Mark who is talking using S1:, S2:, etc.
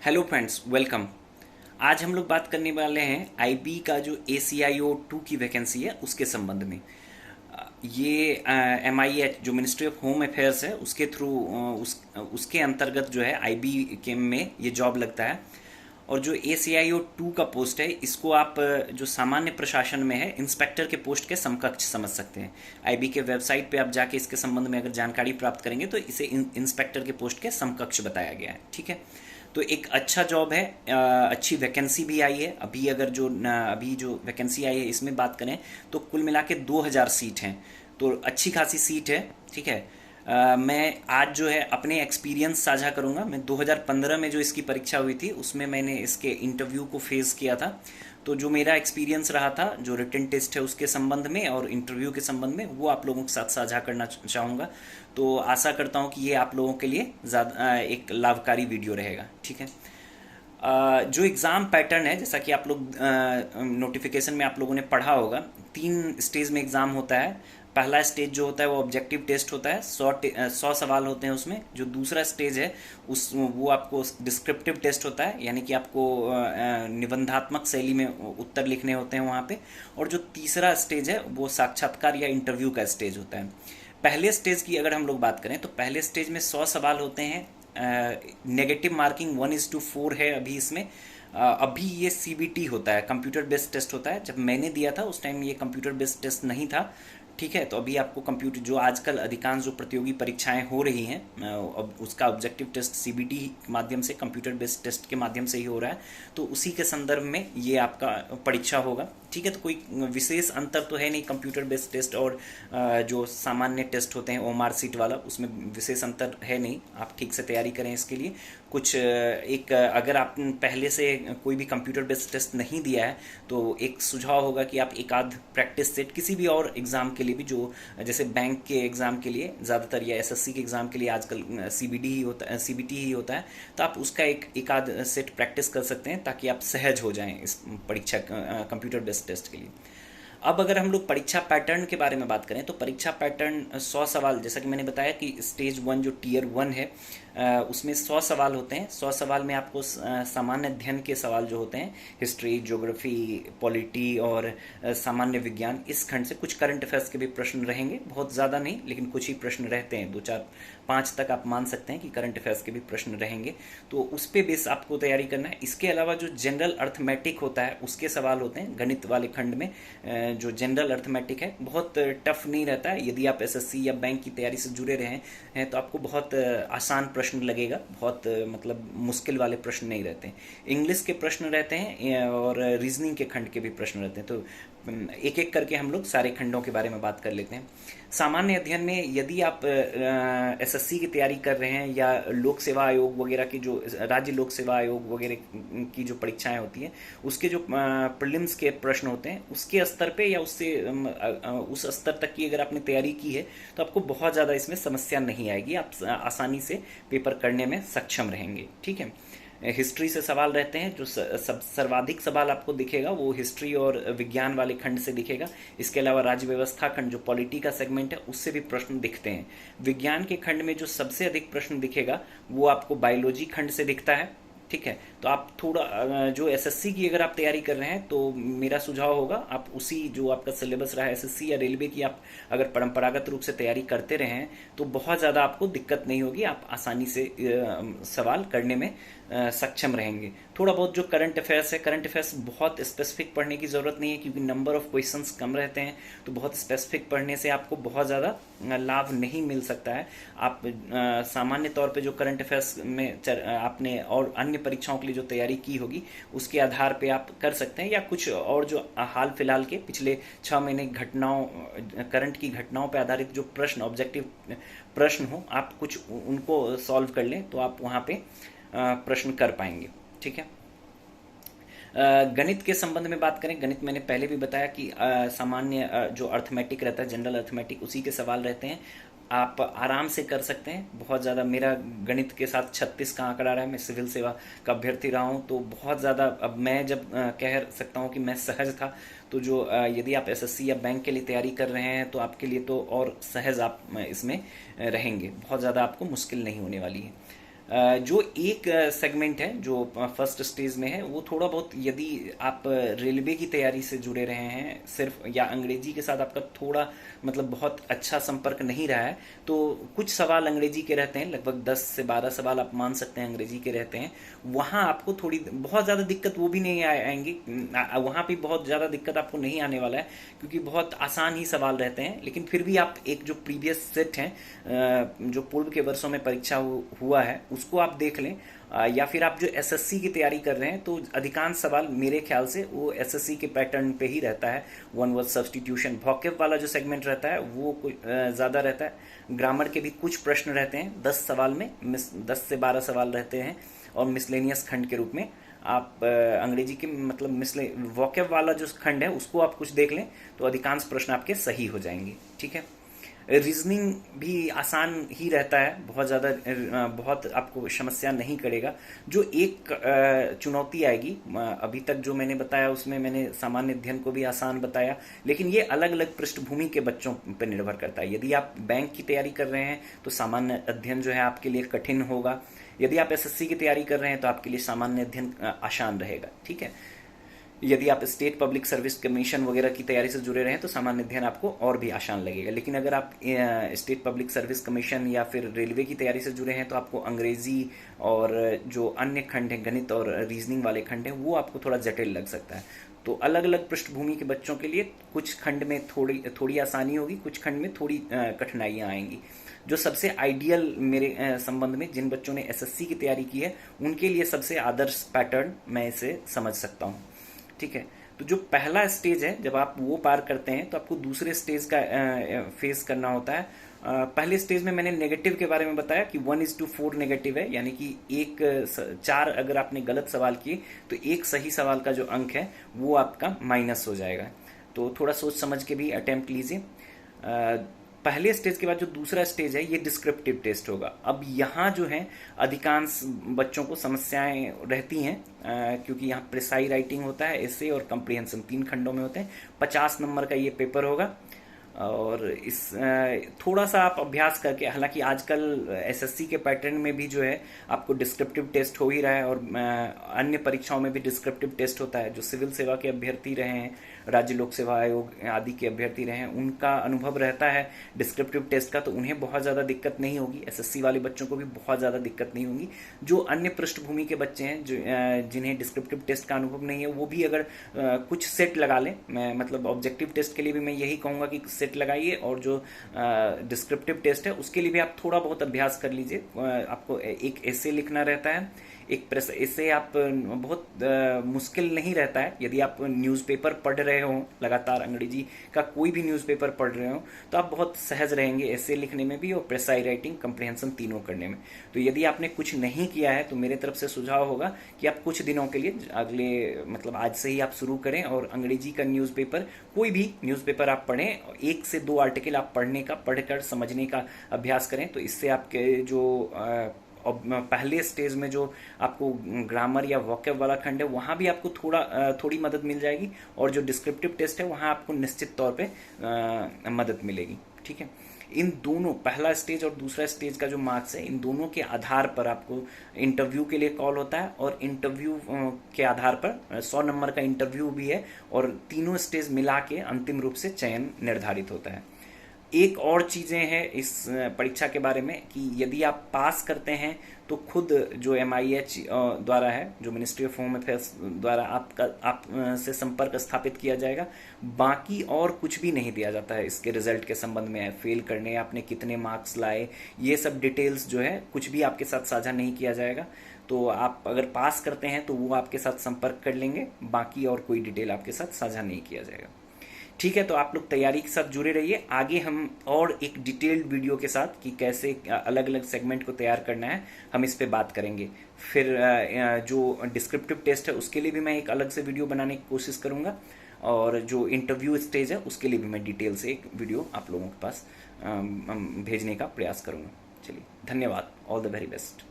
S1: Hello friends, welcome. आज हम लोग बात करने वाले हैं आईबी का जो ACIO 2 की वैकेंसी है उसके संबंध में। ये MIH जो मिनिस्ट्री ऑफ होम अफेयर्स है उसके थ्रू उसके अंतर्गत जो है आईबी के में ये जॉब लगता है। और जो ACIO 2 का पोस्ट है इसको आप जो सामान्य प्रशासन में है इंस्पेक्टर के पोस्ट के समकक्ष समझ सकते हैं। आईबी के वेबसाइट पे आप जाके इसके संबंध में अगर जानकारी प्राप्त करेंगे तो इसे इंस्पेक्टर के पोस्ट के समकक्ष बताया गया है। ठीक है, तो एक अच्छा जॉब है। अच्छी वैकेंसी भी आई है। अभी जो वैकेंसी आई है इसमें बात करें तो कुल मिला के 2000 सीट हैं, तो अच्छी खासी सीट है। ठीक है, मैं आज जो है अपने एक्सपीरियंस साझा करूंगा। मैं 2015 में जो इसकी परीक्षा हुई थी उसमें मैंने इसके इंटरव्यू को फेस किया था। तो जो मेरा एक्सपीरियंस रहा था जो रिटन टेस्ट है उसके संबंध में और इंटरव्यू के संबंध में वो आप लोगों के साथ साझा करना चाहूँगा। तो आशा करता हूँ कि ये आप लोगों के लिए ज़्यादा एक लाभकारी वीडियो रहेगा। ठीक है, जो एग्ज़ाम पैटर्न है जैसा कि आप लोग नोटिफिकेशन में आप लोगों ने पढ़ा होगा, 3 स्टेज में एग्ज़ाम होता है। पहला स्टेज जो होता है वो ऑब्जेक्टिव टेस्ट होता है, 100 सवाल होते हैं उसमें। जो दूसरा स्टेज है वो आपको डिस्क्रिप्टिव टेस्ट होता है, यानी कि आपको निबंधात्मक शैली में उत्तर लिखने होते हैं वहाँ पे। और जो तीसरा स्टेज है वो साक्षात्कार या इंटरव्यू का स्टेज होता है। पहले स्टेज की अगर हम लोग बात करें तो पहले स्टेज में 100 सवाल होते हैं। नेगेटिव मार्किंग 1:4 है अभी इसमें। अभी ये CBT होता है, कंप्यूटर बेस्ड टेस्ट होता है। जब मैंने दिया था उस टाइम ये कंप्यूटर बेस्ड टेस्ट नहीं था। ठीक है, तो अभी आपको कंप्यूटर जो आजकल अधिकांश जो प्रतियोगी परीक्षाएं हो रही हैं अब उसका ऑब्जेक्टिव टेस्ट CBT के माध्यम से, कंप्यूटर बेस्ड टेस्ट के माध्यम से ही हो रहा है। तो उसी के संदर्भ में ये आपका परीक्षा होगा। ठीक है, तो कोई विशेष अंतर तो है नहीं कंप्यूटर बेस्ड टेस्ट और जो सामान्य टेस्ट होते हैं OMR सीट वाला, उसमें विशेष अंतर है नहीं। आप ठीक से तैयारी करें इसके लिए। कुछ अगर आप पहले से कोई भी कंप्यूटर बेस्ड टेस्ट नहीं दिया है तो एक सुझाव होगा कि आप एक आध प्रैक्टिस सेट किसी भी और एग्ज़ाम के लिए भी, जो जैसे बैंक के एग्ज़ाम के लिए ज़्यादातर या SSC के एग्ज़ाम के लिए आजकल CBT ही होता है, तो आप उसका एक आध सेट प्रैक्टिस कर सकते हैं ताकि आप सहज हो जाएं इस परीक्षा कंप्यूटर बेस्ड टेस्ट के लिए। अब अगर हम लोग परीक्षा पैटर्न के बारे में बात करें तो परीक्षा पैटर्न 100 सवाल, जैसा कि मैंने बताया कि स्टेज 1 जो टियर 1 है उसमें 100 सवाल होते हैं। 100 सवाल में आपको सामान्य अध्ययन के सवाल जो होते हैं, हिस्ट्री, ज्योग्राफी, पॉलिटी और सामान्य विज्ञान, इस खंड से कुछ करंट अफेयर्स के भी प्रश्न रहेंगे। बहुत ज़्यादा नहीं, लेकिन कुछ ही प्रश्न रहते हैं। 2 4 5 तक आप मान सकते हैं कि करंट अफेयर्स के भी प्रश्न रहेंगे, तो उस पर बेस आपको तैयारी करना है। इसके अलावा जो जनरल अर्थमेटिक होता है उसके सवाल होते हैं गणित वाले खंड में। जो जनरल अर्थमेटिक है बहुत टफ नहीं रहता है। यदि आप SSC या बैंक की तैयारी से जुड़े रहे हैं तो आपको बहुत आसान प्रश्न लगेगा, बहुत मतलब मुश्किल वाले प्रश्न नहीं रहते हैं। इंग्लिश के प्रश्न रहते हैं और रीजनिंग के खंड के भी प्रश्न रहते हैं। तो एक एक करके हम लोग सारे खंडों के बारे में बात कर लेते हैं। सामान्य अध्ययन में यदि आप SSC की तैयारी कर रहे हैं या लोक सेवा आयोग वगैरह की, जो राज्य लोक सेवा आयोग वगैरह की जो परीक्षाएं होती हैं उसके जो प्रीलिम्स के प्रश्न होते हैं उसके स्तर पे या उससे उस स्तर तक की अगर आपने तैयारी की है तो आपको बहुत ज़्यादा इसमें समस्या नहीं आएगी। आप आसानी से पेपर करने में सक्षम रहेंगे। ठीक है, हिस्ट्री से सवाल रहते हैं। जो सर्वाधिक सवाल आपको दिखेगा वो हिस्ट्री और विज्ञान वाले खंड से दिखेगा। इसके अलावा राज्य व्यवस्था खंड जो पॉलिटी का सेगमेंट है उससे भी प्रश्न दिखते हैं। विज्ञान के खंड में जो सबसे अधिक प्रश्न दिखेगा वो आपको बायोलॉजी खंड से दिखता है। ठीक है, तो आप थोड़ा जो SSC की अगर आप तैयारी कर रहे हैं तो मेरा सुझाव होगा आप उसी जो आपका सिलेबस रहा है SSC या रेलवे की, आप अगर परंपरागत रूप से तैयारी करते रहे हैं तो बहुत ज़्यादा आपको दिक्कत नहीं होगी। आप आसानी से सवाल करने में सक्षम रहेंगे। थोड़ा बहुत जो करंट अफेयर्स है, करंट अफेयर्स बहुत स्पेसिफिक पढ़ने की ज़रूरत नहीं है क्योंकि नंबर ऑफ क्वेश्चंस कम रहते हैं। तो बहुत स्पेसिफिक पढ़ने से आपको बहुत ज़्यादा लाभ नहीं मिल सकता है। आप सामान्य तौर पे जो करंट अफेयर्स में आपने और अन्य परीक्षाओं के लिए जो तैयारी की होगी उसके आधार पे आप कर सकते हैं, या कुछ और जो हाल फिलहाल के पिछले 6 महीने घटनाओं, करंट की घटनाओं पर आधारित जो प्रश्न, ऑब्जेक्टिव प्रश्न हो, आप कुछ उनको सॉल्व कर लें तो आप वहाँ पे प्रश्न कर पाएंगे। ठीक है, गणित के संबंध में बात करें, गणित मैंने पहले भी बताया कि सामान्य जो अर्थमेटिक रहता है, जनरल अर्थमेटिक, उसी के सवाल रहते हैं। आप आराम से कर सकते हैं। बहुत ज़्यादा मेरा गणित के साथ 36 का आंकड़ा रहा है। मैं सिविल सेवा का अभ्यर्थी रहा हूँ, तो बहुत ज़्यादा अब मैं जब कह सकता हूँ कि मैं सहज था, तो जो यदि आप SSC या बैंक के लिए तैयारी कर रहे हैं तो आपके लिए तो और सहज आप इसमें रहेंगे। बहुत ज़्यादा आपको मुश्किल नहीं होने वाली है। जो एक सेगमेंट है जो फर्स्ट स्टेज में है, वो थोड़ा बहुत, यदि आप रेलवे की तैयारी से जुड़े रहे हैं सिर्फ, या अंग्रेजी के साथ आपका थोड़ा मतलब बहुत अच्छा संपर्क नहीं रहा है, तो कुछ सवाल अंग्रेजी के रहते हैं, लगभग 10 से 12 सवाल आप मान सकते हैं अंग्रेजी के रहते हैं। वहाँ आपको थोड़ी बहुत ज़्यादा दिक्कत वो भी नहीं आएंगी, वहाँ भी बहुत ज़्यादा दिक्कत आपको नहीं आने वाला है, क्योंकि बहुत आसान ही सवाल रहते हैं। लेकिन फिर भी आप एक जो प्रीवियस सेट है, जो पूर्व के वर्षों में परीक्षा हुआ है, उसको आप देख लें, या फिर आप जो एसएससी की तैयारी कर रहे हैं, तो अधिकांश सवाल मेरे ख्याल से वो एसएससी के पैटर्न पे ही रहता है। वन वर्ड सब्स्टिट्यूशन, वोकैब वाला जो सेगमेंट रहता है वो कुछ ज़्यादा रहता है। ग्रामर के भी कुछ प्रश्न रहते हैं 10 सवाल में, 10 से 12 सवाल रहते हैं, और मिसलेनियस खंड के रूप में आप अंग्रेजी के मतलब वोकैब वाला जो खंड है उसको आप कुछ देख लें, तो अधिकांश प्रश्न आपके सही हो जाएंगे। ठीक है। रीजनिंग भी आसान ही रहता है, बहुत ज़्यादा बहुत आपको समस्या नहीं करेगा। जो एक चुनौती आएगी, अभी तक जो मैंने बताया उसमें मैंने सामान्य अध्ययन को भी आसान बताया, लेकिन ये अलग अलग पृष्ठभूमि के बच्चों पर निर्भर करता है। यदि आप बैंक की तैयारी कर रहे हैं तो सामान्य अध्ययन जो है आपके लिए कठिन होगा। यदि आप एसएससी की तैयारी कर रहे हैं तो आपके लिए सामान्य अध्ययन आसान रहेगा। ठीक है। यदि आप स्टेट पब्लिक सर्विस कमीशन वगैरह की तैयारी से जुड़े रहें तो सामान्य अध्ययन आपको और भी आसान लगेगा। लेकिन अगर आप स्टेट पब्लिक सर्विस कमीशन या फिर रेलवे की तैयारी से जुड़े हैं तो आपको अंग्रेजी और जो अन्य खंड हैं, गणित और रीजनिंग वाले खंड हैं, वो आपको थोड़ा जटिल लग सकता है। तो अलग अलग पृष्ठभूमि के बच्चों के लिए कुछ खंड में थोड़ी आसानी होगी, कुछ खंड में थोड़ी कठिनाइयाँ आएंगी। जो सबसे आइडियल मेरे संबंध में जिन बच्चों ने एसएससी की तैयारी की है उनके लिए सबसे आदर्श पैटर्न मैं इसे समझ सकता हूँ। ठीक है। तो जो पहला स्टेज है, जब आप वो पार करते हैं तो आपको दूसरे स्टेज का फेस करना होता है। पहले स्टेज में मैंने नेगेटिव के बारे में बताया कि 1:4 नेगेटिव है, यानी कि 4 अगर आपने गलत सवाल किए तो एक सही सवाल का जो अंक है वो आपका माइनस हो जाएगा। तो थोड़ा सोच समझ के भी अटेम्प्ट लीजिए। पहले स्टेज के बाद जो दूसरा स्टेज है ये डिस्क्रिप्टिव टेस्ट होगा। अब यहाँ जो है अधिकांश बच्चों को समस्याएं रहती हैं, क्योंकि यहाँ प्रिसाई राइटिंग होता है, एसे और कंप्रीहेंशन 3 खंडों में होते हैं। 50 नंबर का ये पेपर होगा, और इस थोड़ा सा आप अभ्यास करके, हालांकि आजकल एसएससी के पैटर्न में भी जो है आपको डिस्क्रिप्टिव टेस्ट हो ही रहा है, और अन्य परीक्षाओं में भी डिस्क्रिप्टिव टेस्ट होता है। जो सिविल सेवा के अभ्यर्थी रहे हैं, राज्य लोक सेवा आयोग आदि के अभ्यर्थी रहे हैं, उनका अनुभव रहता है डिस्क्रिप्टिव टेस्ट का, तो उन्हें बहुत ज़्यादा दिक्कत नहीं होगी। एसएससी वाले बच्चों को भी बहुत ज़्यादा दिक्कत नहीं होगी। जो अन्य पृष्ठभूमि के बच्चे हैं, जो जिन्हें डिस्क्रिप्टिव टेस्ट का अनुभव नहीं है, वो भी अगर कुछ सेट लगा लें, मैं मतलब ऑब्जेक्टिव टेस्ट के लिए भी मैं यही कहूँगा कि सेट लगाइए, और जो डिस्क्रिप्टिव टेस्ट है उसके लिए भी आप थोड़ा बहुत अभ्यास कर लीजिए। आपको एक एसे लिखना रहता है, एक प्रेस एसे आप बहुत मुश्किल नहीं रहता है। यदि आप न्यूज़पेपर पढ़ रहे हो, लगातार अंग्रेजी का कोई भी न्यूज़पेपर पढ़ रहे हो, तो आप बहुत सहज रहेंगे एसे लिखने में भी, और प्रेसाई राइटिंग, कंप्रीहेंशन तीनों करने में। तो यदि आपने कुछ नहीं किया है तो मेरे तरफ से सुझाव होगा कि आप कुछ दिनों के लिए, अगले मतलब आज से ही आप शुरू करें, और अंग्रेजी का न्यूज़पेपर, कोई भी न्यूज़पेपर आप पढ़ें, 1 से 2 आर्टिकल आप पढ़कर समझने का अभ्यास करें। तो इससे आपके जो और पहले स्टेज में जो आपको ग्रामर या वोकैब वाला खंड है वहाँ भी आपको थोड़ी मदद मिल जाएगी, और जो डिस्क्रिप्टिव टेस्ट है वहाँ आपको निश्चित तौर पे मदद मिलेगी। ठीक है। इन दोनों, पहला स्टेज और दूसरा स्टेज का जो मार्क्स है, इन दोनों के आधार पर आपको इंटरव्यू के लिए कॉल होता है, और इंटरव्यू के आधार पर 100 नंबर का इंटरव्यू भी है, और तीनों स्टेज मिला के अंतिम रूप से चयन निर्धारित होता है। एक और चीज़ें हैं इस परीक्षा के बारे में कि यदि आप पास करते हैं तो खुद जो MIH द्वारा है, जो मिनिस्ट्री ऑफ होम अफेयर्स द्वारा आप से संपर्क स्थापित किया जाएगा। बाकी और कुछ भी नहीं दिया जाता है इसके रिजल्ट के संबंध में। फेल करने, आपने कितने मार्क्स लाए, ये सब डिटेल्स जो है कुछ भी आपके साथ साझा नहीं किया जाएगा। तो आप अगर पास करते हैं तो वो आपके साथ संपर्क कर लेंगे, बाकी और कोई डिटेल आपके साथ साझा नहीं किया जाएगा। ठीक है। तो आप लोग तैयारी के साथ जुड़े रहिए। आगे हम और एक डिटेल्ड वीडियो के साथ कि कैसे अलग अलग सेगमेंट को तैयार करना है, हम इस पे बात करेंगे। फिर जो डिस्क्रिप्टिव टेस्ट है उसके लिए भी मैं एक अलग से वीडियो बनाने की कोशिश करूंगा, और जो इंटरव्यू स्टेज है उसके लिए भी मैं डिटेल से एक वीडियो आप लोगों के पास भेजने का प्रयास करूंगा। चलिए, धन्यवाद। All the very best.